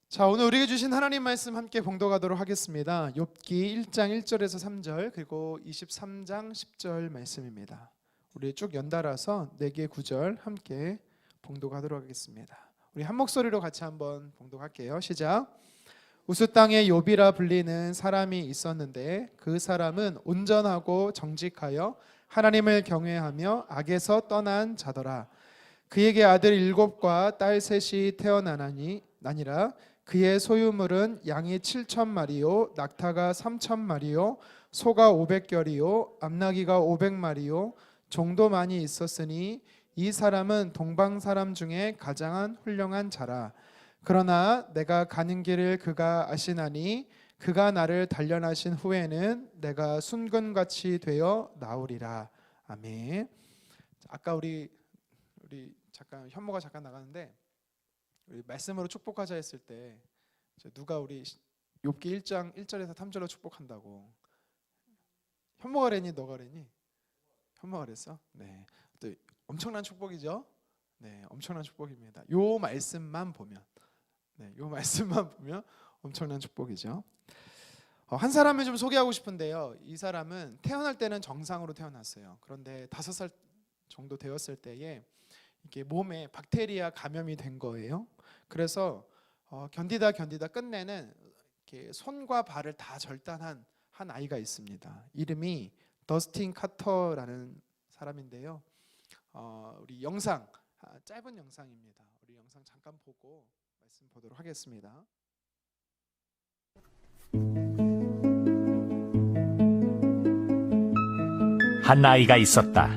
자, 오늘 우리에게 주신 하나님 말씀 함께 봉독하도록 하겠습니다. 욥기 1장 1절에서 3절 그리고 23장 10절 말씀입니다. 우리 쭉 연달아서 4개 구절 함께 봉독하도록 하겠습니다. 우리 한 목소리로 같이 한번 봉독할게요. 시작. 우스 땅에 욥이라 불리는 사람이 있었는데 그 사람은 온전하고 정직하여 하나님을 경외하며 악에서 떠난 자더라. 그에게 아들 7과 딸 3이 태어나니라. 그의 소유물은 양이 7,000마리요 낙타가 3,000마리요 소가 500결이요 암나귀가 500마리요 종도 많이 있었으니 이 사람은 동방 사람 중에 가장 훌륭한 자라. 그러나 내가 가는 길을 그가 아시나니 그가 나를 단련하신 후에는 내가 순금같이 되어 나오리라. 아멘. 아까 우리 잠깐 현모가 잠깐 나가는데 우리 말씀으로 축복하자 했을 때 누가 우리 욥기 1장 1절에서 3절로 축복한다고 현모가 그랬니 너가 그랬니? 현모가 그랬어? 네. 또 엄청난 축복이죠. 네, 엄청난 축복입니다. 요 말씀만 보면 엄청난 축복이죠. 한 사람을 좀 소개하고 싶은데요. 이 사람은 태어날 때는 정상으로 태어났어요. 그런데 5살 정도 되었을 때에 이게 몸에 박테리아 감염이 된 거예요. 그래서 견디다 끝내는 이렇게 손과 발을 다 절단한 한 아이가 있습니다. 이름이 더스틴 카터라는 사람인데요. 우리 영상 짧은 영상입니다. 우리 영상 잠깐 보고 말씀 보도록 하겠습니다. 한 아이가 있었다.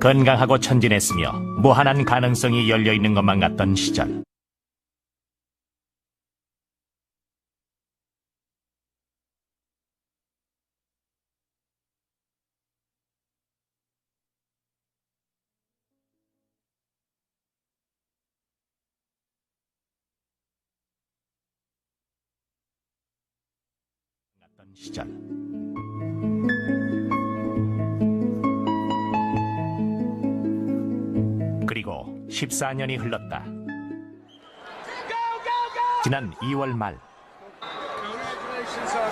건강하고 천진했으며 무한한 가능성이 열려있는 것만 같던 시절. 그리고 14년이 흘렀다. 지난 2월 말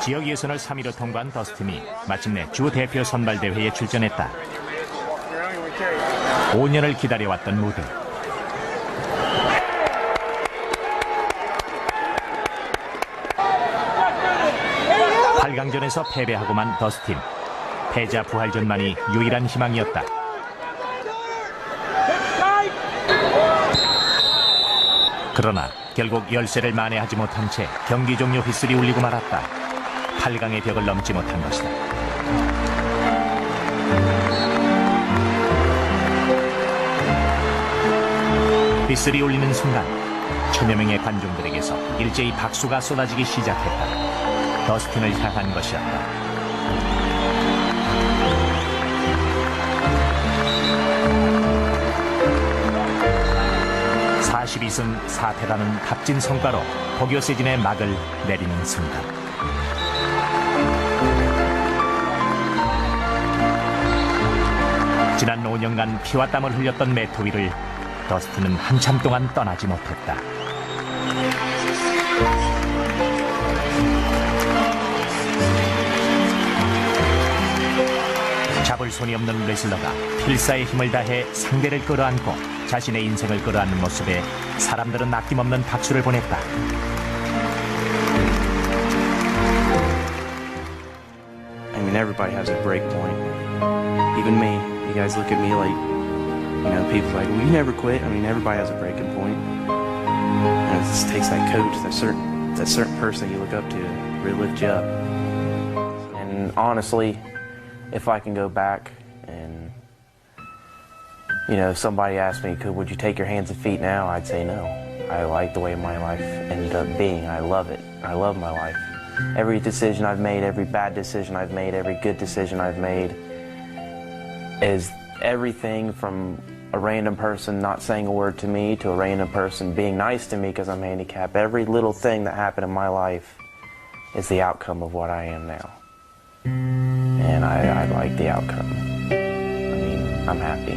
지역 예선을 3위로 통과한 더스틴이 마침내 주 대표 선발대회에 출전했다. 5년을 기다려왔던 무대. 강전에서 패배하고만 더스틴. 패자 부활전만이 유일한 희망이었다. 그러나 결국 열세를 만회하지 못한 채 경기 종료 휘슬이 울리고 말았다. 8강의 벽을 넘지 못한 것이다. 휘슬이 울리는 순간 천여 명의 관중들에게서 일제히 박수가 쏟아지기 시작했다. 더스틴을 향한 것이었다. (42승 4패라는) 값진 성과로 복요 시즌의 막을 내리는 순간, 지난 5년간 피와 땀을 흘렸던 매트 위를 더스틴은 한참 동안 떠나지 못했다. 잡을 손이 없는 레슬러가 필사의 힘을 다해 상대를 끌어안고 자신의 인생을 끌어안는 모습에 사람들은 아낌없는 박수를 보냈다. I mean, everybody has a break point. Even me. You guys look at me like, people like, well, you never quit. I mean, everybody has a breaking point. And it just takes that coach, that certain person you look up to really lift you up. And honestly, if I can go back and, if somebody asked me, would you take your hands and feet now? I'd say no. I like the way my life ended up being. I love it. I love my life. Every decision I've made, every bad decision I've made, every good decision I've made is everything from a random person not saying a word to me to a random person being nice to me because I'm handicapped. Every little thing that happened in my life is the outcome of what I am now. And I like the outcome. I mean, I'm happy.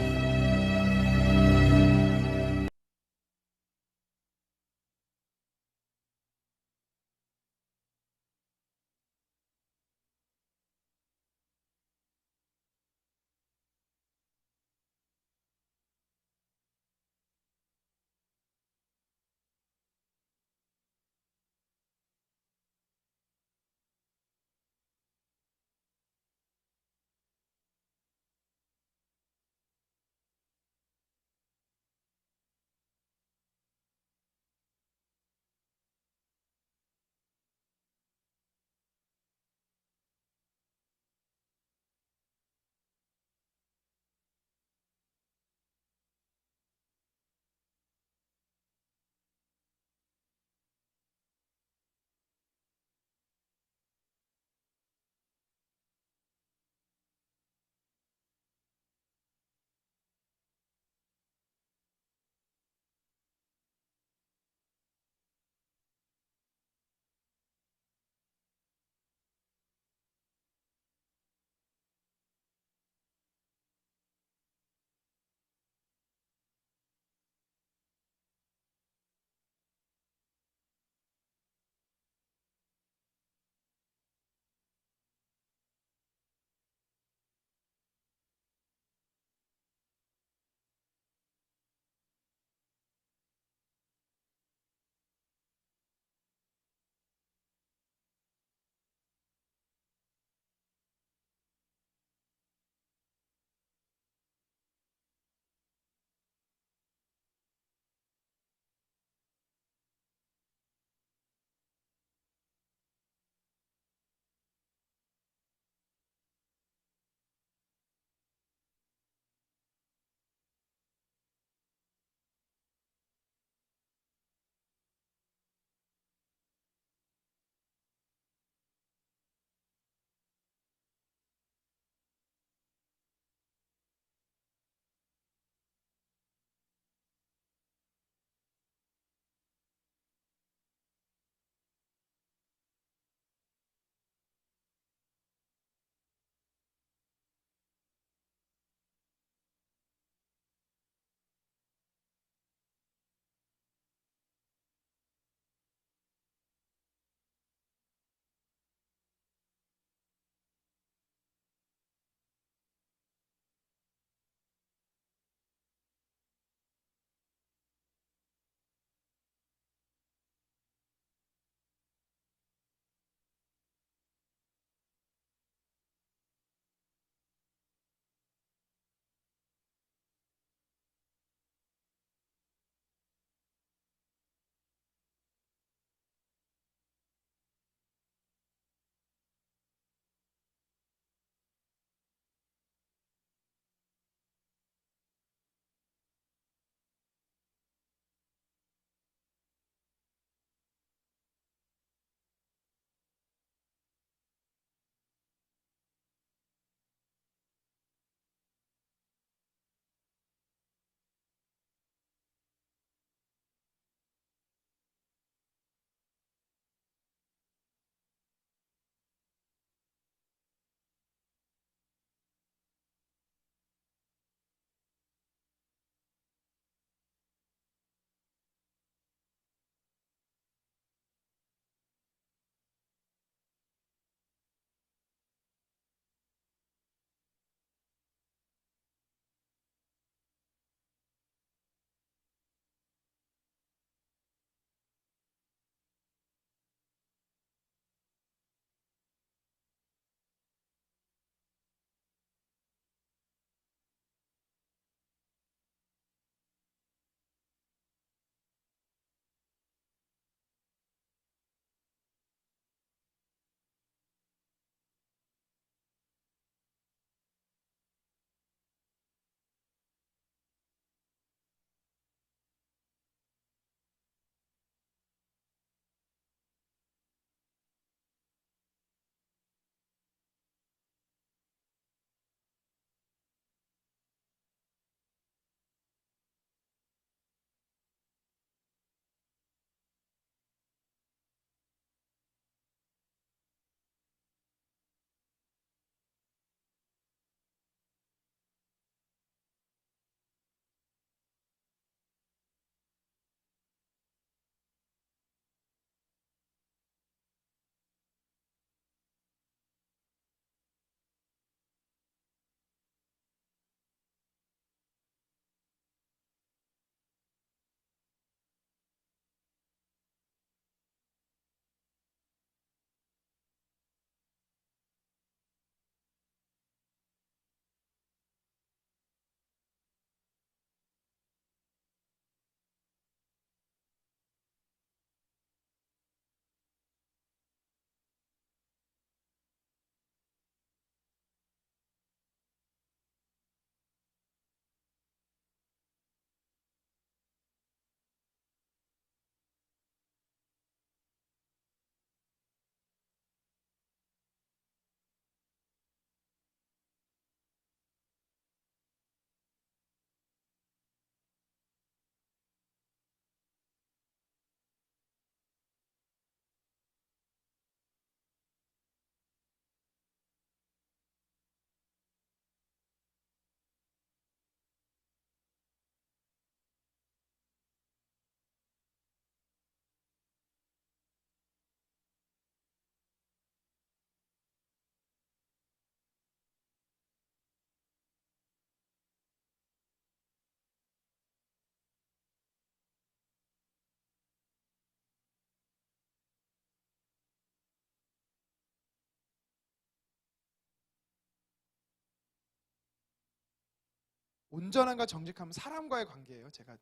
온전함과 정직함은 사람과의 관계예요. 제가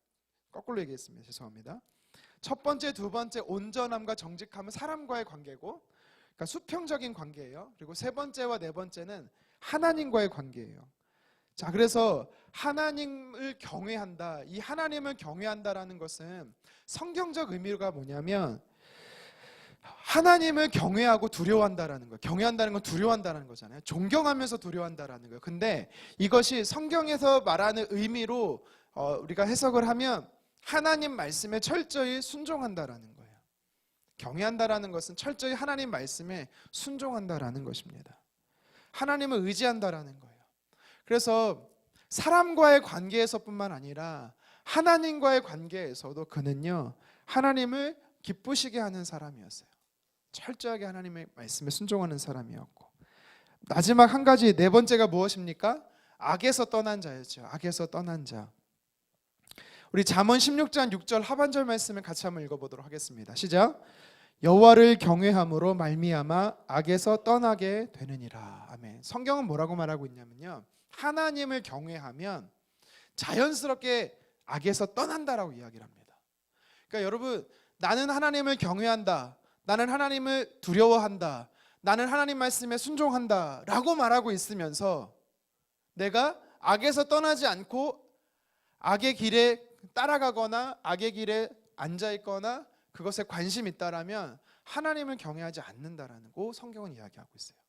거꾸로 얘기했습니다. 죄송합니다. 첫 번째, 두 번째 온전함과 정직함은 사람과의 관계고, 그러니까 수평적인 관계예요. 그리고 세 번째와 네 번째는 하나님과의 관계예요. 자, 그래서 하나님을 경외한다. 이 하나님을 경외한다라는 것은 성경적 의미가 뭐냐면 하나님을 경외하고 두려워한다라는 거예요. 경외한다는 건 두려워한다는 거잖아요. 존경하면서 두려워한다라는 거예요. 근데 이것이 성경에서 말하는 의미로 우리가 해석을 하면 하나님 말씀에 철저히 순종한다라는 거예요. 경외한다라는 것은 철저히 하나님 말씀에 순종한다라는 것입니다. 하나님을 의지한다라는 거예요. 그래서 사람과의 관계에서뿐만 아니라 하나님과의 관계에서도 그는요, 하나님을 기쁘시게 하는 사람이었어요. 철저하게 하나님의 말씀에 순종하는 사람이었고, 마지막 한 가지, 네 번째가 무엇입니까? 악에서 떠난 자였죠. 악에서 떠난 자. 우리 잠언 16장 6절 하반절 말씀을 같이 한번 읽어보도록 하겠습니다. 시작. 여호와를 경외함으로 말미암아 악에서 떠나게 되느니라. 아멘. 성경은 뭐라고 말하고 있냐면요, 하나님을 경외하면 자연스럽게 악에서 떠난다라고 이야기를 합니다. 그러니까 여러분, 나는 하나님을 경외한다, 나는 하나님을 두려워한다, 나는 하나님 말씀에 순종한다 라고 말하고 있으면서 내가 악에서 떠나지 않고 악의 길에 따라가거나 악의 길에 앉아있거나 그것에 관심이 있다라면 하나님을 경외하지 않는다라는 거 성경은 이야기하고 있어요.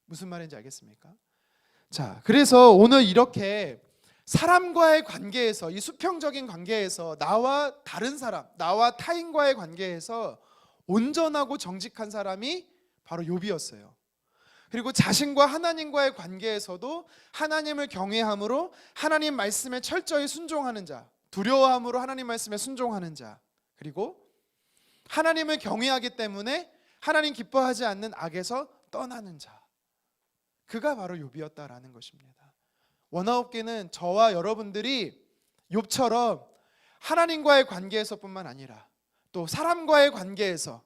무슨 말인지 알겠습니까? 자, 그래서 오늘 이렇게 사람과의 관계에서, 이 수평적인 관계에서 나와 다른 사람, 나와 타인과의 관계에서 온전하고 정직한 사람이 바로 욥이었어요. 그리고 자신과 하나님과의 관계에서도 하나님을 경외함으로 하나님 말씀에 철저히 순종하는 자, 두려워함으로 하나님 말씀에 순종하는 자, 그리고 하나님을 경외하기 때문에 하나님 기뻐하지 않는 악에서 떠나는 자, 그가 바로 욥이었다라는 것입니다. 원아웃기는 저와 여러분들이 욥처럼 하나님과의 관계에서뿐만 아니라 또 사람과의 관계에서,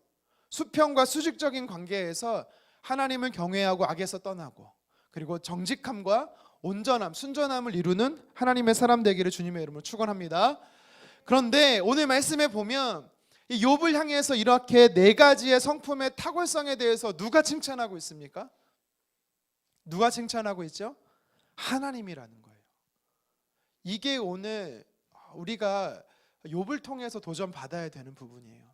수평과 수직적인 관계에서 하나님을 경외하고 악에서 떠나고, 그리고 정직함과 온전함, 순전함을 이루는 하나님의 사람 되기를 주님의 이름으로 축원합니다. 그런데 오늘 말씀에 보면 이 욥을 향해서 이렇게 네 가지의 성품의 탁월성에 대해서 누가 칭찬하고 있습니까? 누가 칭찬하고 있죠? 하나님이라는 거예요. 이게 오늘 우리가 욥을 통해서 도전받아야 되는 부분이에요.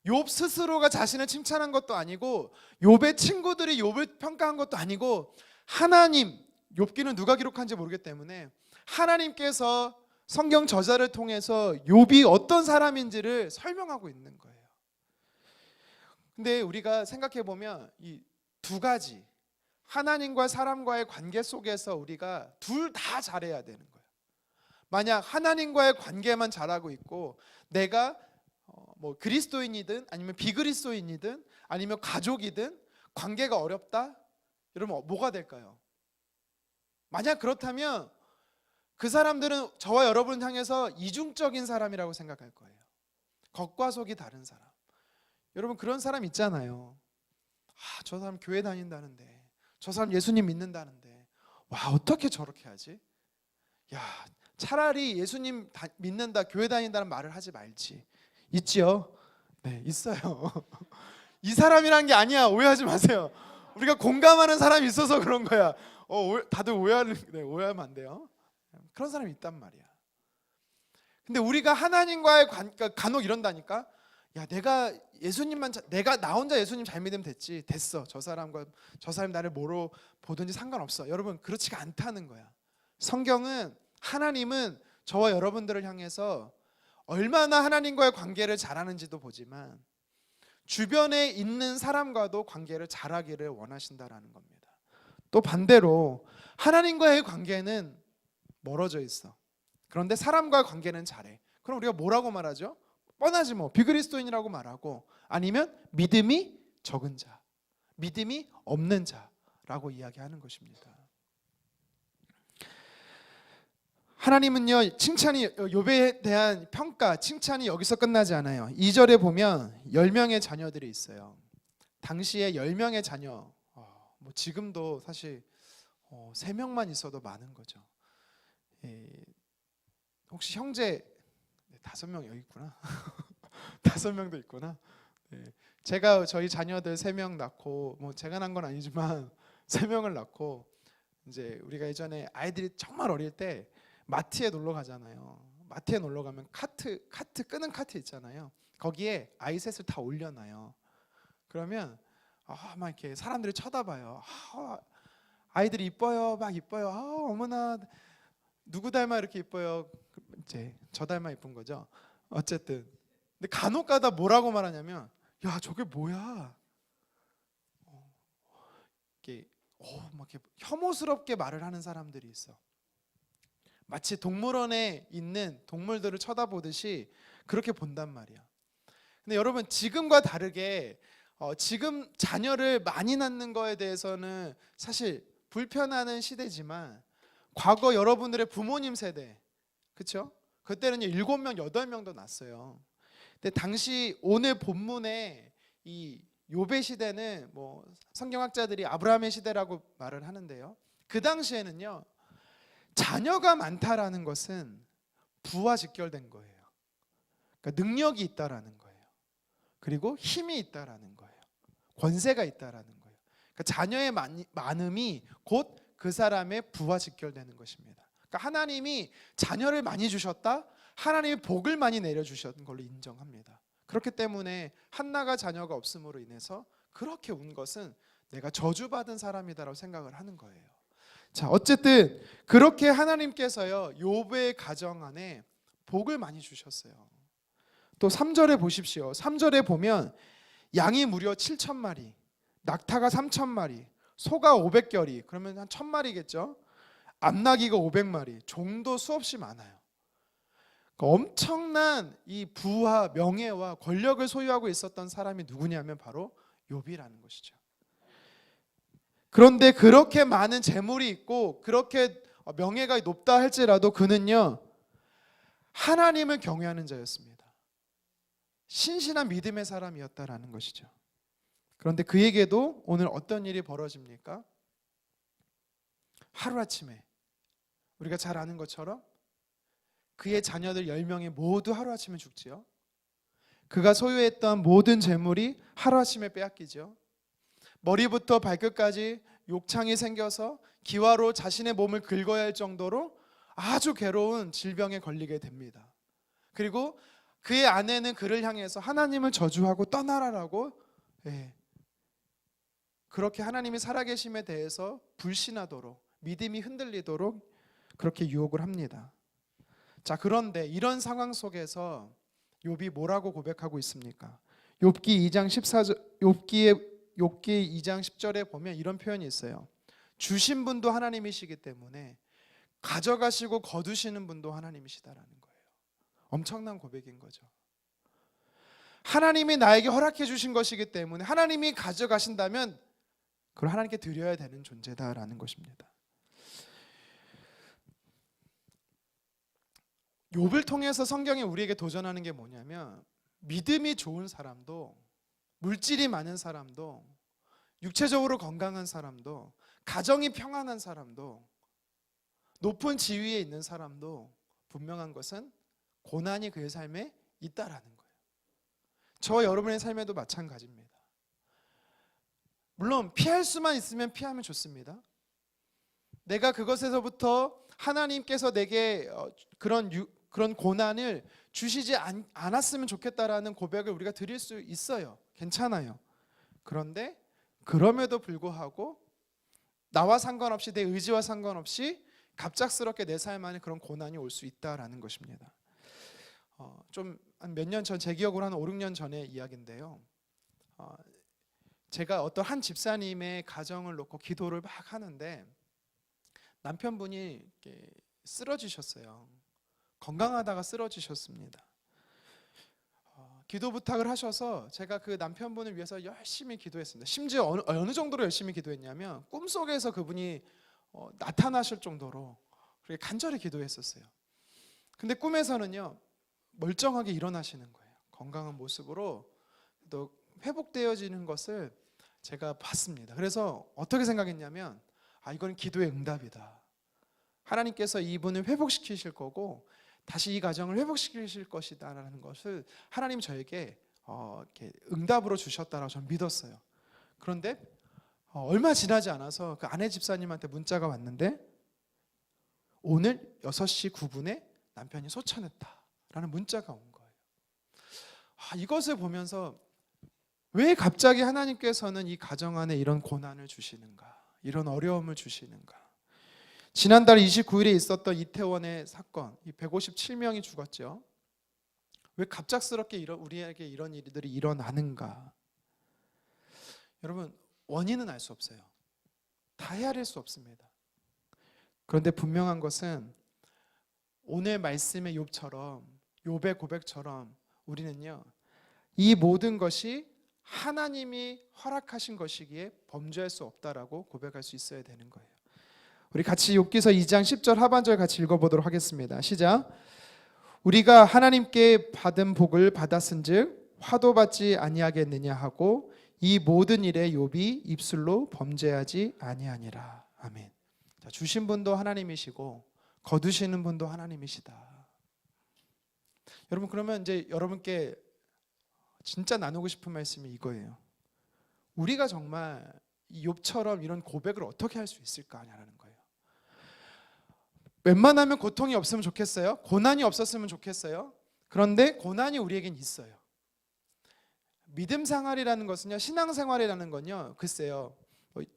욥 스스로가 자신을 칭찬한 것도 아니고 욥의 친구들이 욥을 평가한 것도 아니고 하나님, 욥기는 누가 기록한지 모르기 때문에 하나님께서 성경 저자를 통해서 욥이 어떤 사람인지를 설명하고 있는 거예요. 근데 우리가 생각해 보면 이 두 가지, 하나님과 사람과의 관계 속에서 우리가 둘 다 잘해야 되는 거예요. 만약 하나님과의 관계만 잘하고 있고 내가 뭐 그리스도인이든 아니면 비그리스도인이든 아니면 가족이든 관계가 어렵다? 여러분 뭐가 될까요? 만약 그렇다면 그 사람들은 저와 여러분을 향해서 이중적인 사람이라고 생각할 거예요. 겉과 속이 다른 사람. 여러분 그런 사람 있잖아요. 저 사람 교회 다닌다는데, 저 사람 예수님 믿는다는데, 와 어떻게 저렇게 하지? 야 차라리 예수님 믿는다, 교회 다닌다는 말을 하지 말지. 있지요? 네, 있어요. 이 사람이란 게 아니야. 오해하지 마세요. 우리가 공감하는 사람이 있어서 그런 거야. 다들 오해하면 안 돼요. 그런 사람이 있단 말이야. 근데 우리가 하나님과의 간혹 이런다니까. 야, 내가 나 혼자 예수님 잘 믿으면 됐어. 저 사람이 나를 뭐로 보든지 상관없어. 여러분 그렇지가 않다는 거야. 성경은, 하나님은 저와 여러분들을 향해서 얼마나 하나님과의 관계를 잘하는지도 보지만 주변에 있는 사람과도 관계를 잘하기를 원하신다라는 겁니다. 또 반대로 하나님과의 관계는 멀어져 있어. 그런데 사람과의 관계는 잘해. 그럼 우리가 뭐라고 말하죠? 뻔하지 뭐. 비그리스도인이라고 말하고, 아니면 믿음이 적은 자, 믿음이 없는 자라고 이야기하는 것입니다. 하나님은요, 칭찬이, 욥에 대한 평가, 칭찬이 여기서 끝나지 않아요. 2절에 보면 10명의 자녀들이 있어요. 당시에 10명의 자녀, 뭐 지금도 사실 3명만 있어도 많은 거죠. 혹시 형제 5명 여기 있구나. 5명도 있구나. 제가 저희 자녀들 3명 낳고 뭐 제가 낳은 건 아니지만 3명을 낳고 이제 우리가 예전에 아이들이 정말 어릴 때 마트에 놀러 가잖아요. 마트에 놀러 가면 카트 끄는 카트 있잖아요. 거기에 아이 셋을 다 올려놔요. 그러면 막 이렇게 사람들이 쳐다봐요. 아이들이 이뻐요, 막 이뻐요. 어머나 누구 닮아 이렇게 이뻐요. 이제 저 닮아 이쁜 거죠. 어쨌든 근데 간혹가다 뭐라고 말하냐면 야 저게 뭐야? 이렇게 막 이렇게 혐오스럽게 말을 하는 사람들이 있어. 마치 동물원에 있는 동물들을 쳐다보듯이 그렇게 본단 말이야. 근데 여러분 지금과 다르게 지금 자녀를 많이 낳는 거에 대해서는 사실 불편하는 시대지만 과거 여러분들의 부모님 세대, 그렇죠? 그때는 7명, 8명도 낳았어요. 근데 당시 오늘 본문에 이 욥의 시대는 뭐 성경학자들이 아브라함의 시대라고 말을 하는데요. 그 당시에는요. 자녀가 많다라는 것은 부와 직결된 거예요. 그러니까 능력이 있다라는 거예요. 그리고 힘이 있다라는 거예요. 권세가 있다라는 거예요. 그러니까 자녀의 많음이 곧 그 사람의 부와 직결되는 것입니다. 그러니까 하나님이 자녀를 많이 주셨다. 하나님이 복을 많이 내려주셨던 걸로 인정합니다. 그렇기 때문에 한나가 자녀가 없음으로 인해서 그렇게 운 것은 내가 저주받은 사람이다라고 생각을 하는 거예요. 자, 어쨌든 그렇게 하나님께서요 욥의 가정 안에 복을 많이 주셨어요. 또 3절에 보십시오. 3절에 보면 양이 무려 7,000마리, 낙타가 3,000마리, 소가 500결이, 그러면 한 1,000마리겠죠. 암나귀가 500마리, 종도 수없이 많아요. 그러니까 엄청난 이 부와 명예와 권력을 소유하고 있었던 사람이 누구냐면 바로 욥이라는 것이죠. 그런데 그렇게 많은 재물이 있고 그렇게 명예가 높다 할지라도 그는요 하나님을 경외하는 자였습니다. 신실한 믿음의 사람이었다라는 것이죠. 그런데 그에게도 오늘 어떤 일이 벌어집니까? 하루아침에 우리가 잘 아는 것처럼 그의 자녀들 10명이 모두 하루아침에 죽지요. 그가 소유했던 모든 재물이 하루아침에 빼앗기죠. 머리부터 발끝까지 욕창이 생겨서 기와로 자신의 몸을 긁어야 할 정도로 아주 괴로운 질병에 걸리게 됩니다. 그리고 그의 아내는 그를 향해서 하나님을 저주하고 떠나라라고 그렇게 하나님이 살아계심에 대해서 불신하도록 믿음이 흔들리도록 그렇게 유혹을 합니다. 자, 그런데 이런 상황 속에서 욥이 뭐라고 고백하고 있습니까? 욥기 2장 14절 욥기 2장 10절에 보면 이런 표현이 있어요. 주신 분도 하나님이시기 때문에 가져가시고 거두시는 분도 하나님이시다라는 거예요. 엄청난 고백인 거죠. 하나님이 나에게 허락해 주신 것이기 때문에 하나님이 가져가신다면 그걸 하나님께 드려야 되는 존재다라는 것입니다. 욥을 통해서 성경이 우리에게 도전하는 게 뭐냐면 믿음이 좋은 사람도 물질이 많은 사람도 육체적으로 건강한 사람도 가정이 평안한 사람도 높은 지위에 있는 사람도 분명한 것은 고난이 그의 삶에 있다라는 거예요. 저와 여러분의 삶에도 마찬가지입니다. 물론 피할 수만 있으면 피하면 좋습니다. 내가 그것에서부터 하나님께서 내게 그런 고난을 주시지 않았으면 좋겠다라는 고백을 우리가 드릴 수 있어요. 괜찮아요. 그런데 그럼에도 불구하고 나와 상관없이 내 의지와 상관없이 갑작스럽게 내 삶 안에 그런 고난이 올 수 있다라는 것입니다. 좀 몇 년 전, 제 기억으로 한 5, 6년 전의 이야기인데요. 제가 어떤 한 집사님의 가정을 놓고 기도를 막 하는데 남편분이 이렇게 쓰러지셨어요. 건강하다가 쓰러지셨습니다. 기도 부탁을 하셔서 제가 그 남편분을 위해서 열심히 기도했습니다. 심지어 어느 정도로 열심히 기도했냐면 꿈속에서 그분이 나타나실 정도로 그렇게 간절히 기도했었어요. 근데 꿈에서는요 멀쩡하게 일어나시는 거예요. 건강한 모습으로 또 회복되어지는 것을 제가 봤습니다. 그래서 어떻게 생각했냐면 이건 기도의 응답이다. 하나님께서 이분을 회복시키실 거고 다시 이 가정을 회복시키실 것이다라는 것을 하나님 저에게 이렇게 응답으로 주셨다라고 저는 믿었어요. 그런데 얼마 지나지 않아서 그 아내 집사님한테 문자가 왔는데 오늘 6시 9분에 남편이 소천했다라는 문자가 온 거예요. 이것을 보면서 왜 갑자기 하나님께서는 이 가정 안에 이런 고난을 주시는가, 이런 어려움을 주시는가. 지난달 29일에 있었던 이태원의 사건, 이 157명이 죽었죠. 왜 갑작스럽게 우리에게 이런 일들이 일어나는가. 여러분, 원인은 알 수 없어요. 다 헤아릴 수 없습니다. 그런데 분명한 것은 오늘 말씀의 욥의 고백처럼 우리는요, 이 모든 것이 하나님이 허락하신 것이기에 범죄할 수 없다라고 고백할 수 있어야 되는 거예요. 우리 같이 욥기서 2장 10절 하반절 같이 읽어보도록 하겠습니다. 시작. 우리가 하나님께 받은 복을 받았은즉 화도 받지 아니하겠느냐 하고 이 모든 일에 욥이 입술로 범죄하지 아니하니라. 아멘. 자, 주신 분도 하나님이시고 거두시는 분도 하나님이시다. 여러분, 그러면 이제 여러분께 진짜 나누고 싶은 말씀이 이거예요. 우리가 정말 이 욥처럼 이런 고백을 어떻게 할 수 있을까냐라는 거예요. 웬만하면 고통이 없으면 좋겠어요. 고난이 없었으면 좋겠어요. 그런데 고난이 우리에겐 있어요. 믿음 생활이라는 것은요, 신앙 생활이라는 건요, 글쎄요,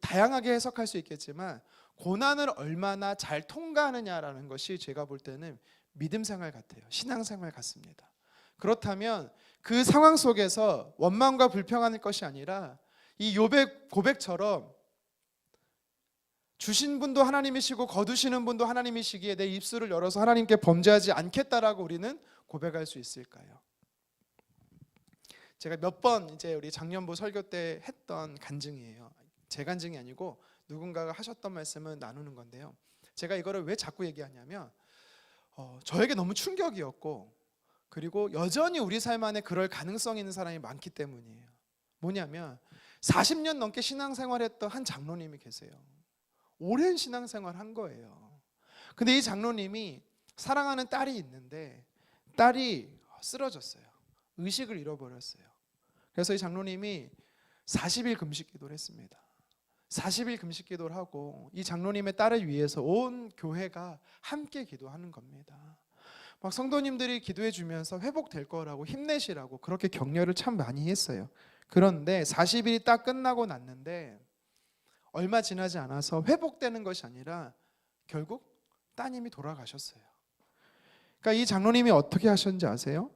다양하게 해석할 수 있겠지만 고난을 얼마나 잘 통과하느냐라는 것이 제가 볼 때는 믿음 생활 같아요. 신앙 생활 같습니다. 그렇다면 그 상황 속에서 원망과 불평하는 것이 아니라 이 욥의 고백처럼 주신 분도 하나님이시고 거두시는 분도 하나님이시기에 내 입술을 열어서 하나님께 범죄하지 않겠다라고 우리는 고백할 수 있을까요? 제가 몇 번 이제 우리 작년부 설교 때 했던 간증이에요. 제 간증이 아니고 누군가가 하셨던 말씀을 나누는 건데요. 제가 이거를 왜 자꾸 얘기하냐면 저에게 너무 충격이었고, 그리고 여전히 우리 삶 안에 그럴 가능성이 있는 사람이 많기 때문이에요. 뭐냐면 40년 넘게 신앙생활했던 한 장로님이 계세요. 오랜 신앙생활 한 거예요. 근데 이 장로님이 사랑하는 딸이 있는데 딸이 쓰러졌어요. 의식을 잃어버렸어요. 그래서 이 장로님이 40일 금식 기도를 했습니다. 40일 금식 기도를 하고 이 장로님의 딸을 위해서 온 교회가 함께 기도하는 겁니다. 막 성도님들이 기도해 주면서 회복될 거라고 힘내시라고 그렇게 격려를 참 많이 했어요. 그런데 40일이 딱 끝나고 났는데 얼마 지나지 않아서 회복되는 것이 아니라 결국 따님이 돌아가셨어요. 그러니까 이 장로님이 어떻게 하셨는지 아세요?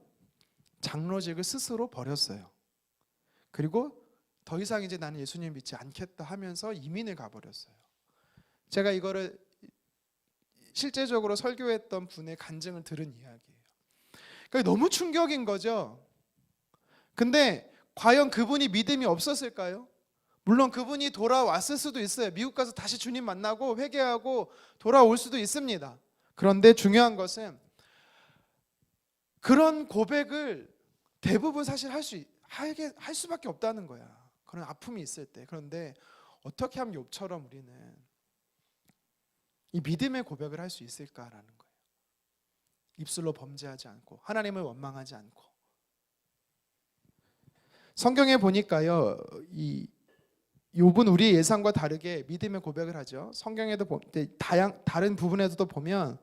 장로직을 스스로 버렸어요. 그리고 더 이상 이제 나는 예수님 믿지 않겠다 하면서 이민을 가버렸어요. 제가 이거를 실제적으로 설교했던 분의 간증을 들은 이야기예요. 그러니까 너무 충격인 거죠. 근데 과연 그분이 믿음이 없었을까요? 물론 그분이 돌아왔을 수도 있어요. 미국 가서 다시 주님 만나고 회개하고 돌아올 수도 있습니다. 그런데 중요한 것은 그런 고백을 대부분 사실 할 수밖에 없다는 거야. 그런 아픔이 있을 때. 그런데 어떻게 하면 욥처럼 우리는 이 믿음의 고백을 할 수 있을까라는 거예요. 입술로 범죄하지 않고 하나님을 원망하지 않고. 성경에 보니까요, 이 욥은 우리의 예상과 다르게 믿음의 고백을 하죠. 성경에도 다른 부분에서도 보면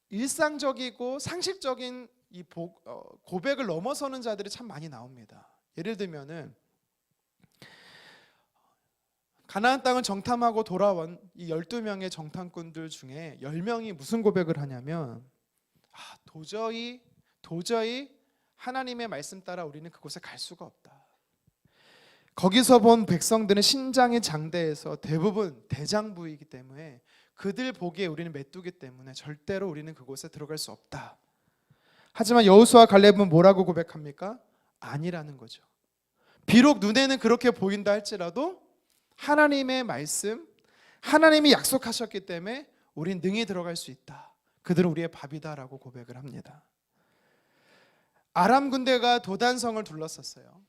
일상적이고 상식적인 이 고백을 넘어서는 자들이 참 많이 나옵니다. 예를 들면은 가나안 땅을 정탐하고 돌아온 이 12명의 정탐꾼들 중에 10명이 무슨 고백을 하냐면 도저히 하나님의 말씀 따라 우리는 그곳에 갈 수가 없다. 거기서 본 백성들은 신장이 장대해서 대부분 대장부이기 때문에 그들 보기에 우리는 메뚜기 때문에 절대로 우리는 그곳에 들어갈 수 없다. 하지만 여호수아 갈렙은 뭐라고 고백합니까? 아니라는 거죠. 비록 눈에는 그렇게 보인다 할지라도 하나님의 말씀, 하나님이 약속하셨기 때문에 우린 능히 들어갈 수 있다. 그들은 우리의 밥이다라고 고백을 합니다. 아람 군대가 도단성을 둘렀었어요.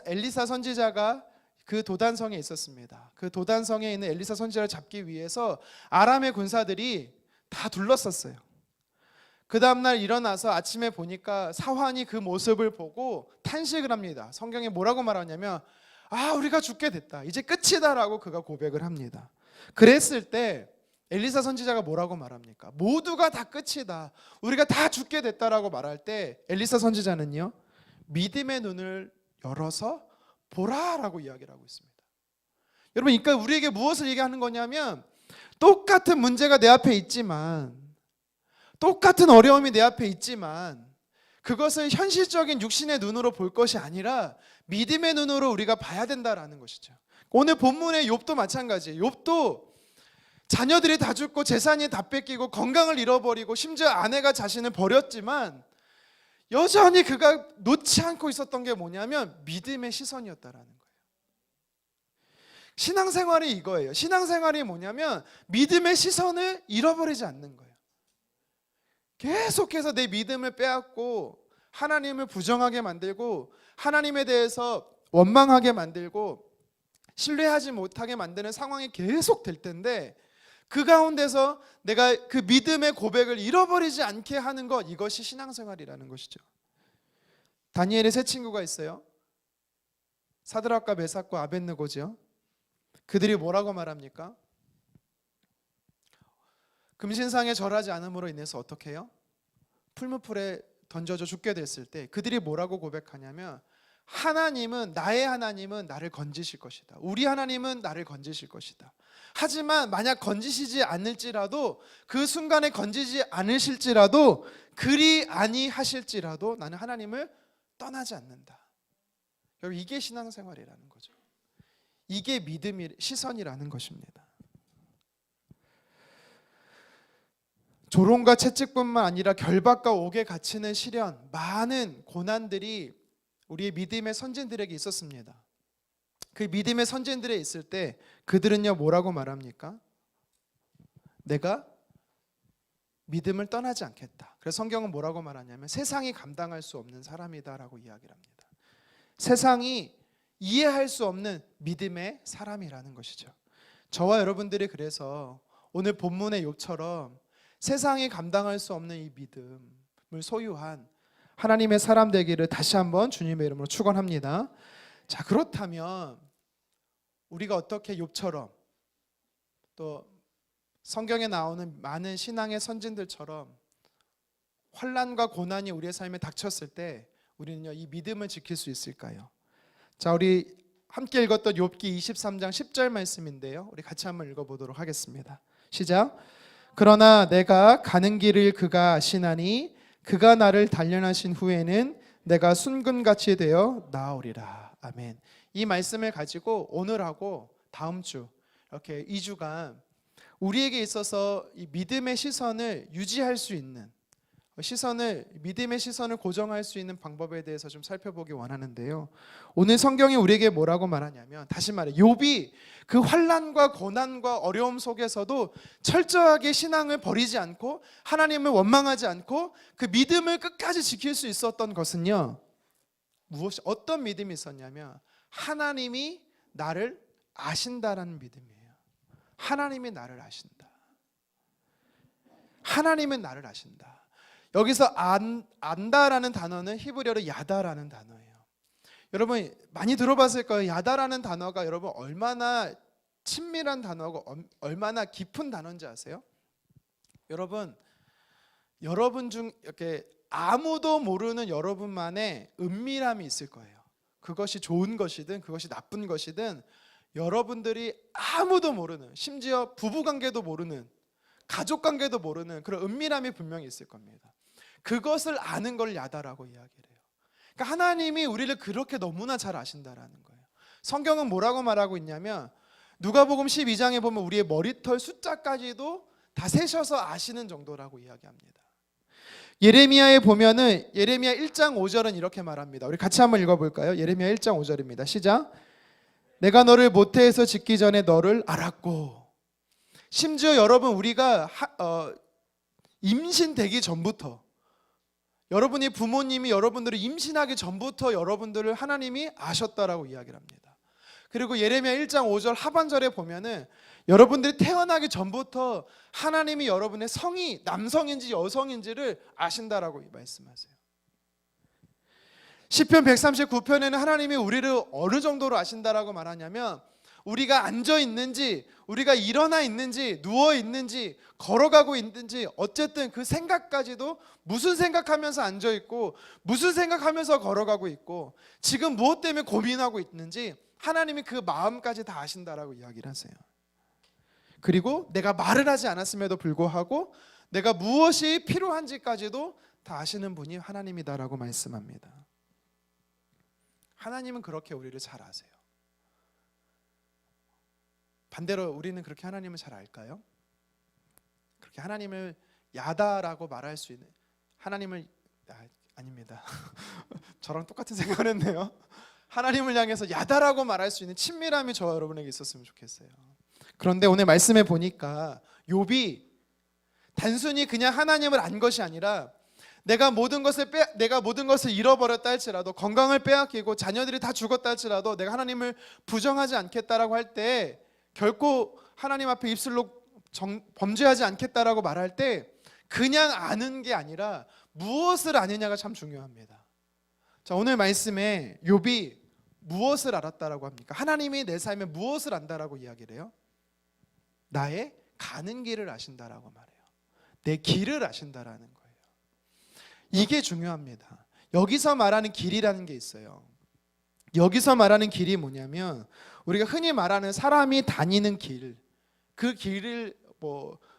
엘리사 선지자가 그 도단성에 있었습니다. 그 도단성에 있는 엘리사 선지자를 잡기 위해서 아람의 군사들이 다 둘러쌌어요. 그 다음날 일어나서 아침에 보니까 사환이 그 모습을 보고 탄식을 합니다. 성경에 뭐라고 말하냐면 우리가 죽게 됐다, 이제 끝이다 라고 그가 고백을 합니다. 그랬을 때 엘리사 선지자가 뭐라고 말합니까? 모두가 다 끝이다, 우리가 다 죽게 됐다라고 말할 때 엘리사 선지자는요, 믿음의 눈을 열어서 보라라고 이야기를 하고 있습니다. 여러분, 그러니까 우리에게 무엇을 얘기하는 거냐면 똑같은 문제가 내 앞에 있지만, 똑같은 어려움이 내 앞에 있지만 그것을 현실적인 육신의 눈으로 볼 것이 아니라 믿음의 눈으로 우리가 봐야 된다라는 것이죠. 오늘 본문의 욥도 마찬가지예요. 욥도 자녀들이 다 죽고 재산이 다 뺏기고 건강을 잃어버리고 심지어 아내가 자신을 버렸지만 여전히 그가 놓지 않고 있었던 게 뭐냐면 믿음의 시선이었다라는 거예요. 신앙생활이 이거예요. 신앙생활이 뭐냐면 믿음의 시선을 잃어버리지 않는 거예요. 계속해서 내 믿음을 빼앗고 하나님을 부정하게 만들고 하나님에 대해서 원망하게 만들고 신뢰하지 못하게 만드는 상황이 계속 될 텐데, 그 가운데서 내가 그 믿음의 고백을 잃어버리지 않게 하는 것, 이것이 신앙생활이라는 것이죠. 다니엘의 세 친구가 있어요. 사드락과 메삭과 아벳느고죠. 그들이 뭐라고 말합니까? 금신상에 절하지 않음으로 인해서 어떻게 해요? 풀무불에 던져져 죽게 됐을 때 그들이 뭐라고 고백하냐면, 나의 하나님은 나를 건지실 것이다, 우리 하나님은 나를 건지실 것이다. 하지만 만약 건지시지 않을지라도, 그 순간에 건지지 않으실지라도, 그리 아니하실지라도 나는 하나님을 떠나지 않는다. 여러분, 이게 신앙생활이라는 거죠. 이게 믿음의 시선이라는 것입니다. 조롱과 채찍뿐만 아니라 결박과 옥에 갇히는 시련, 많은 고난들이 우리의 믿음의 선진들에게 있었습니다. 그 믿음의 선진들에 있을 때 그들은요, 뭐라고 말합니까? 내가 믿음을 떠나지 않겠다. 그래서 성경은 뭐라고 말하냐면 세상이 감당할 수 없는 사람이다라고 이야기를 합니다. 세상이 이해할 수 없는 믿음의 사람이라는 것이죠. 저와 여러분들이 그래서 오늘 본문의 욥처럼 세상이 감당할 수 없는 이 믿음을 소유한 하나님의 사람 되기를 다시 한번 주님의 이름으로 축원합니다. 자, 그렇다면 우리가 어떻게 욥처럼, 또 성경에 나오는 많은 신앙의 선진들처럼 환난과 고난이 우리의 삶에 닥쳤을 때 우리는요, 이 믿음을 지킬 수 있을까요? 자, 우리 함께 읽었던 욥기 23장 10절 말씀인데요, 우리 같이 한번 읽어보도록 하겠습니다. 시작. 그러나 내가 가는 길을 그가 아시나니 그가 나를 단련하신 후에는 내가 순금같이 되어 나아오리라. 아멘. 이 말씀을 가지고 오늘하고 다음 주 이렇게 2주간 우리에게 있어서 이 믿음의 시선을 유지할 수 있는, 믿음의 시선을 고정할 수 있는 방법에 대해서 좀 살펴보기 원하는데요. 오늘 성경이 우리에게 뭐라고 말하냐면, 다시 말해 욥이 그 환난과 고난과 어려움 속에서도 철저하게 신앙을 버리지 않고 하나님을 원망하지 않고 그 믿음을 끝까지 지킬 수 있었던 것은요, 어떤 믿음이 있었냐면 하나님이 나를 아신다라는 믿음이에요. 하나님이 나를 아신다. 하나님은 나를 아신다. 여기서 안다라는 단어는 히브리어로 야다라는 단어예요. 여러분 많이 들어봤을 거예요. 야다라는 단어가 여러분 얼마나 친밀한 단어고 얼마나 깊은 단어인지 아세요? 여러분 중 이렇게 아무도 모르는 여러분만의 은밀함이 있을 거예요. 그것이 좋은 것이든 그것이 나쁜 것이든 여러분들이 아무도 모르는, 심지어 부부관계도 모르는, 가족관계도 모르는 그런 은밀함이 분명히 있을 겁니다. 그것을 아는 걸 야다라고 이야기를 해요. 그러니까 하나님이 우리를 그렇게 너무나 잘 아신다라는 거예요. 성경은 뭐라고 말하고 있냐면 누가복음 12장에 보면 우리의 머리털 숫자까지도 다 세셔서 아시는 정도라고 이야기합니다. 예레미야에 보면은 예레미야 1장 5절은 이렇게 말합니다. 우리 같이 한번 읽어볼까요? 예레미야 1장 5절입니다. 시작. 내가 너를 모태에서 짓기 전에 너를 알았고. 심지어 여러분 우리가 임신되기 전부터, 여러분이 부모님이 여러분들을 임신하기 전부터 여러분들을 하나님이 아셨다라고 이야기를 합니다. 그리고 예레미야 1장 5절 하반절에 보면은 여러분들이 태어나기 전부터 하나님이 여러분의 성이 남성인지 여성인지를 아신다라고 말씀하세요. 시편 139편에는 하나님이 우리를 어느 정도로 아신다라고 말하냐면 우리가 앉아 있는지, 우리가 일어나 있는지, 누워 있는지, 걸어가고 있는지, 어쨌든 그 생각까지도 무슨 생각하면서 앉아 있고 무슨 생각하면서 걸어가고 있고 지금 무엇 때문에 고민하고 있는지 하나님이 그 마음까지 다 아신다라고 이야기를 하세요. 그리고 내가 말을 하지 않았음에도 불구하고 내가 무엇이 필요한지까지도 다 아시는 분이 하나님이다라고 말씀합니다. 하나님은 그렇게 우리를 잘 아세요. 반대로 우리는 그렇게 하나님을 잘 알까요? 그렇게 하나님을 야다라고 말할 수 있는 하나님을 아닙니다. 저랑 똑같은 생각을 했네요. 하나님을 향해서 야다라고 말할 수 있는 친밀함이 저와 여러분에게 있었으면 좋겠어요. 그런데 오늘 말씀해 보니까 욥이 단순히 그냥 하나님을 안 것이 아니라 내가 모든 것을 잃어버렸다 할지라도 건강을 빼앗기고 자녀들이 다 죽었다 할지라도 내가 하나님을 부정하지 않겠다라고 할 때 결코 하나님 앞에 입술로 범죄하지 않겠다라고 말할 때 그냥 아는 게 아니라 무엇을 아느냐가 참 중요합니다. 자, 오늘 말씀에 욥이 무엇을 알았다라고 합니까? 하나님이 내 삶에 무엇을 안다라고 이야기를 해요? 나의 가는 길을 아신다라고 말해요. 내 길을 아신다라는 거예요. 이게 중요합니다. 여기서 말하는 길이라는 게 있어요. 여기서 말하는 길이 뭐냐면 우리가 흔히 말하는 사람이 다니는 길, 그 길을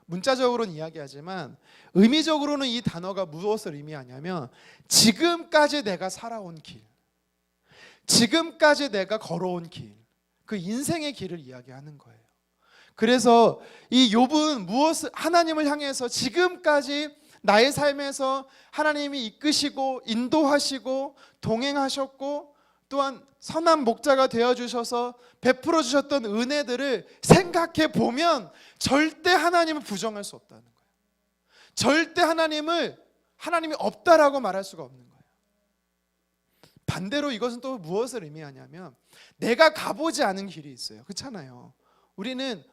문자적으로는 이야기하지만 의미적으로는 이 단어가 무엇을 의미하냐면 지금까지 내가 살아온 길, 지금까지 내가 걸어온 길, 그 인생의 길을 이야기하는 거예요. 그래서 이 욥은 무엇을 하나님을 향해서 지금까지 나의 삶에서 하나님이 이끄시고 인도하시고 동행하셨고 또한 선한 목자가 되어주셔서 베풀어 주셨던 은혜들을 생각해 보면 절대 하나님을 부정할 수 없다는 거예요. 절대 하나님이 없다라고 말할 수가 없는 거예요. 반대로 이것은 또 무엇을 의미하냐면 내가 가보지 않은 길이 있어요. 그렇잖아요. 우리는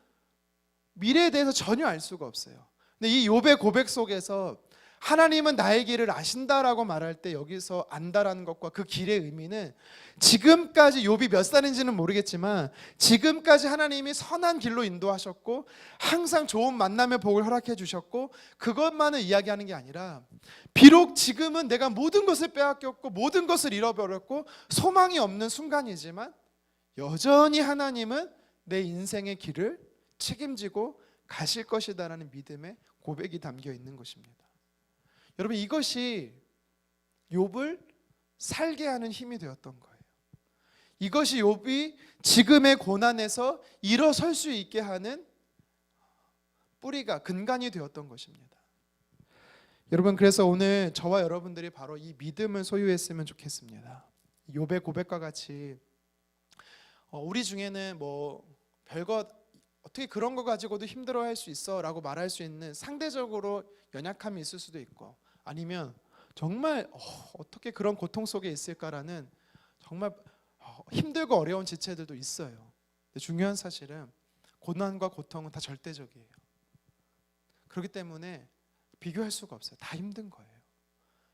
미래에 대해서 전혀 알 수가 없어요. 근데 이 욥의 고백 속에서 하나님은 나의 길을 아신다라고 말할 때 여기서 안다라는 것과 그 길의 의미는 지금까지 욥이 몇 살인지는 모르겠지만 지금까지 하나님이 선한 길로 인도하셨고 항상 좋은 만남의 복을 허락해 주셨고 그것만을 이야기하는 게 아니라 비록 지금은 내가 모든 것을 빼앗겼고 모든 것을 잃어버렸고 소망이 없는 순간이지만 여전히 하나님은 내 인생의 길을 책임지고 가실 것이다라는 믿음의 고백이 담겨 있는 것입니다. 여러분 이것이 욥을 살게 하는 힘이 되었던 거예요. 이것이 욥이 지금의 고난에서 일어설 수 있게 하는 뿌리가 근간이 되었던 것입니다. 여러분 그래서 오늘 저와 여러분들이 바로 이 믿음을 소유했으면 좋겠습니다. 욥의 고백과 같이 우리 중에는 별것 어떻게 그런 거 가지고도 힘들어할 수 있어 라고 말할 수 있는 상대적으로 연약함이 있을 수도 있고 아니면 정말 어떻게 그런 고통 속에 있을까라는 정말 힘들고 어려운 지체들도 있어요. 근데 중요한 사실은 고난과 고통은 다 절대적이에요. 그렇기 때문에 비교할 수가 없어요. 다 힘든 거예요.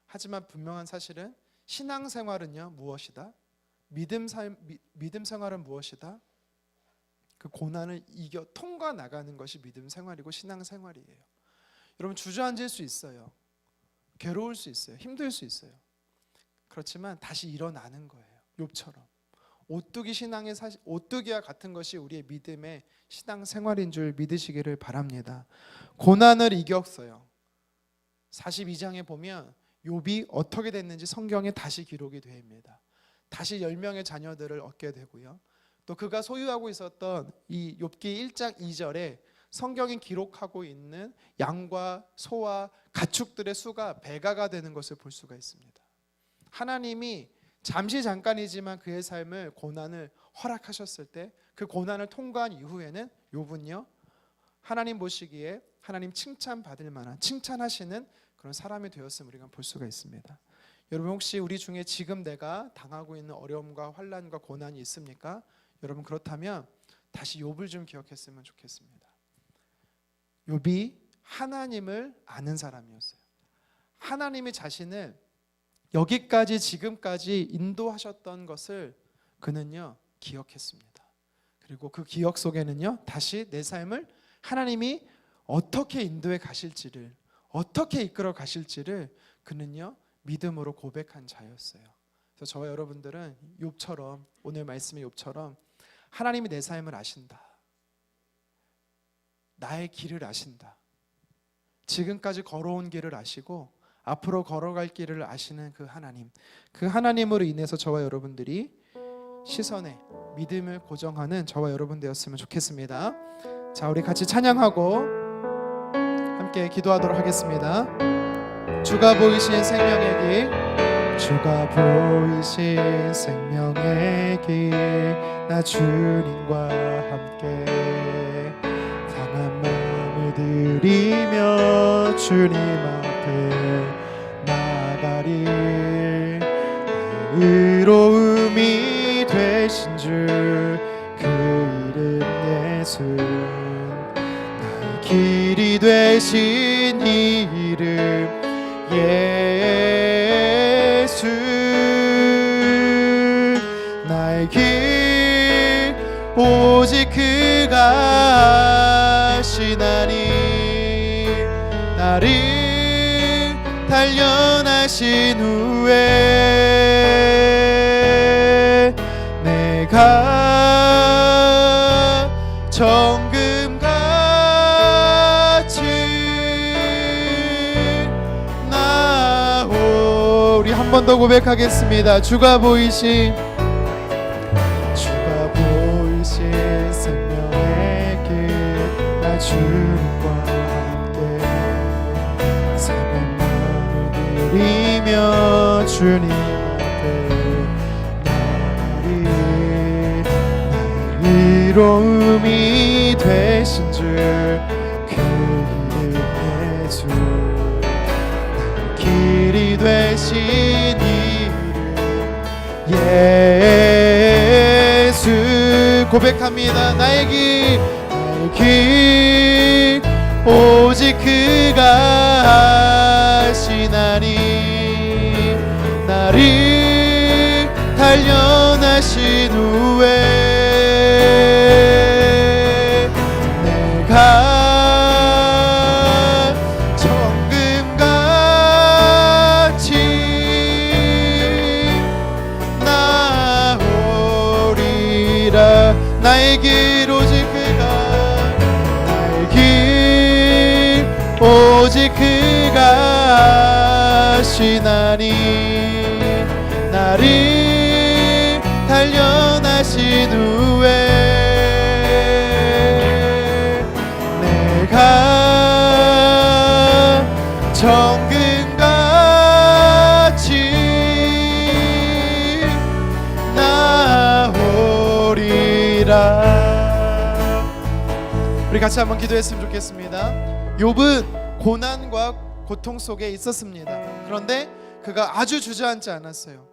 하지만 분명한 사실은 신앙생활은요 무엇이다? 믿음 생활은 무엇이다? 그 고난을 이겨 통과 나가는 것이 믿음 생활이고 신앙 생활이에요. 여러분 주저앉을 수 있어요. 괴로울 수 있어요. 힘들 수 있어요. 그렇지만 다시 일어나는 거예요. 욥처럼. 오뚜기와 같은 것이 우리의 믿음의 신앙 생활인 줄 믿으시기를 바랍니다. 고난을 이겼어요. 42장에 보면 욥이 어떻게 됐는지 성경에 다시 기록이 됩니다. 다시 10명의 자녀들을 얻게 되고요. 또 그가 소유하고 있었던 이 욥기 1장 2절에 성경이 기록하고 있는 양과 소와 가축들의 수가 배가가 되는 것을 볼 수가 있습니다. 하나님이 잠깐이지만 그의 삶을 고난을 허락하셨을 때 그 고난을 통과한 이후에는 욥은요 하나님 보시기에 하나님 칭찬받을 만한 칭찬하시는 그런 사람이 되었음을 우리가 볼 수가 있습니다. 여러분 혹시 우리 중에 지금 내가 당하고 있는 어려움과 환난과 고난이 있습니까? 여러분 그렇다면 다시 욥을 좀 기억했으면 좋겠습니다. 욥이 하나님을 아는 사람이었어요. 하나님이 자신을 여기까지 지금까지 인도하셨던 것을 그는요 기억했습니다. 그리고 그 기억 속에는요 다시 내 삶을 하나님이 어떻게 인도해 가실지를, 어떻게 이끌어 가실지를 그는요 믿음으로 고백한 자였어요. 그래서 저와 여러분들은 욥처럼, 오늘 말씀의 욥처럼 하나님이 내 삶을 아신다, 나의 길을 아신다, 지금까지 걸어온 길을 아시고 앞으로 걸어갈 길을 아시는 그 하나님, 그 하나님으로 인해서 저와 여러분들이 시선에 믿음을 고정하는 저와 여러분 되었으면 좋겠습니다. 자, 우리 같이 찬양하고 함께 기도하도록 하겠습니다. 주가 보이신 생명의 길, 주가 보이신 생명의 길, 나 주님과 함께 강한 마음을 들이며 주님 앞에 나가리. 의로움이 되신 주 그 이름 예수, 나의 길이 되신 이 이름 예수. 나의 길 오직 그가 하시나니, 나를 단련하신 후에 내가 정금같이 나오리. 한 번 더 고백하겠습니다. 주가 보이신 생명의 길, 나 주님과 함께 사랑 마음을 드리며 주님 앞에 나가리. 나의 의로움이 되신 주 그 이름 예수, 나의 길이 되신 이름 예수. 고백합니다. 나의 길 오직 그가 하시나니, 나를 단련하신 후에 내가 정금같이 나오리라. 나의 길 오직 그가, 나의 길 오직 그가 하시나니, 나를 단련하신 후에 내가 정금같이 우리 같이 한번 기도했으면 좋겠습니다. 욥은 고난과 고통 속에 있었습니다. 그런데 그가 아주 주저앉지 않았어요.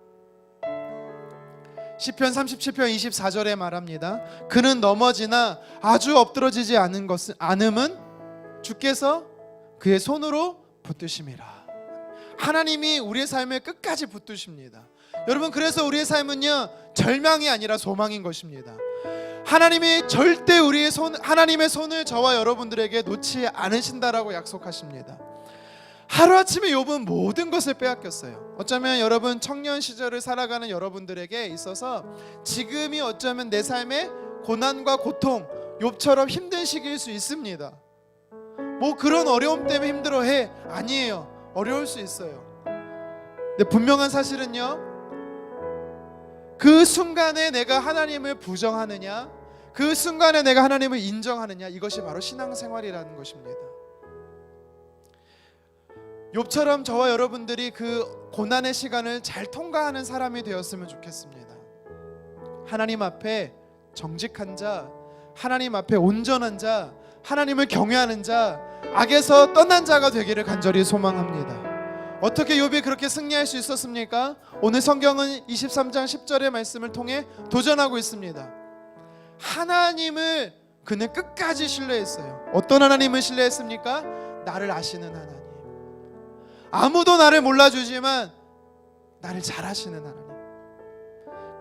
시편 37편 24절에 말합니다. 그는 넘어지나 아주 엎드러지지 않음은 주께서 그의 손으로 붙드심이라. 하나님이 우리의 삶을 끝까지 붙드십니다. 여러분, 그래서 우리의 삶은요 절망이 아니라 소망인 것입니다. 하나님이 절대 하나님의 손을 저와 여러분들에게 놓지 않으신다라고 약속하십니다. 하루아침에 욥은 모든 것을 빼앗겼어요. 어쩌면 여러분 청년 시절을 살아가는 여러분들에게 있어서 지금이 어쩌면 내 삶의 고난과 고통, 욥처럼 힘든 시기일 수 있습니다. 뭐 그런 어려움 때문에 힘들어해? 아니에요. 어려울 수 있어요. 근데 분명한 사실은요, 그 순간에 내가 하나님을 부정하느냐, 그 순간에 내가 하나님을 인정하느냐, 이것이 바로 신앙생활이라는 것입니다. 욥처럼 저와 여러분들이 그 고난의 시간을 잘 통과하는 사람이 되었으면 좋겠습니다. 하나님 앞에 정직한 자, 하나님 앞에 온전한 자, 하나님을 경외하는 자, 악에서 떠난 자가 되기를 간절히 소망합니다. 어떻게 욥이 그렇게 승리할 수 있었습니까? 오늘 성경은 23장 10절의 말씀을 통해 도전하고 있습니다. 하나님을 그는 끝까지 신뢰했어요. 어떤 하나님을 신뢰했습니까? 나를 아시는 하나님. 아무도 나를 몰라주지만 나를 잘 아시는 하나님.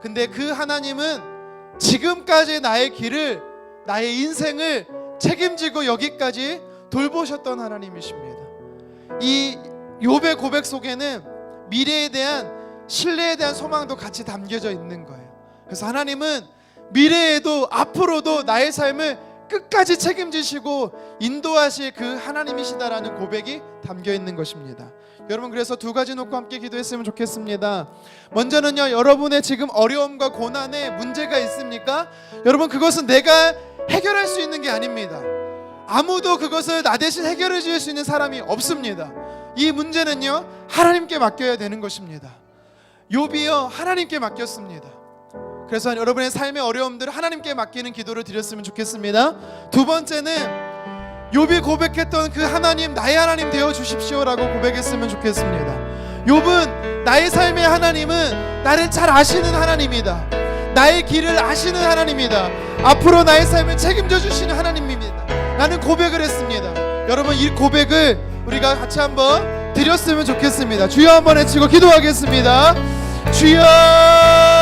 근데 그 하나님은 지금까지 나의 길을, 나의 인생을 책임지고 여기까지 돌보셨던 하나님이십니다. 이 욥의 고백 속에는 미래에 대한 신뢰에 대한 소망도 같이 담겨져 있는 거예요. 그래서 하나님은 미래에도 앞으로도 나의 삶을 끝까지 책임지시고 인도하실 그 하나님이시다라는 고백이 담겨 있는 것입니다. 여러분, 그래서 두 가지 놓고 함께 기도했으면 좋겠습니다. 먼저는요, 여러분의 지금 어려움과 고난에 문제가 있습니까? 여러분, 그것은 내가 해결할 수 있는 게 아닙니다. 아무도 그것을 나 대신 해결해 줄 수 있는 사람이 없습니다. 이 문제는요, 하나님께 맡겨야 되는 것입니다. 욥이요, 하나님께 맡겼습니다. 그래서 여러분의 삶의 어려움들을 하나님께 맡기는 기도를 드렸으면 좋겠습니다. 두 번째는 욥이 고백했던 그 하나님, 나의 하나님 되어 주십시오라고 고백했으면 좋겠습니다. 욥은 나의 삶의 하나님은 나를 잘 아시는 하나님이다. 나의 길을 아시는 하나님이다. 앞으로 나의 삶을 책임져 주시는 하나님입니다. 나는 고백을 했습니다. 여러분, 이 고백을 우리가 같이 한번 드렸으면 좋겠습니다. 주여 한번 외치고 기도하겠습니다. 주여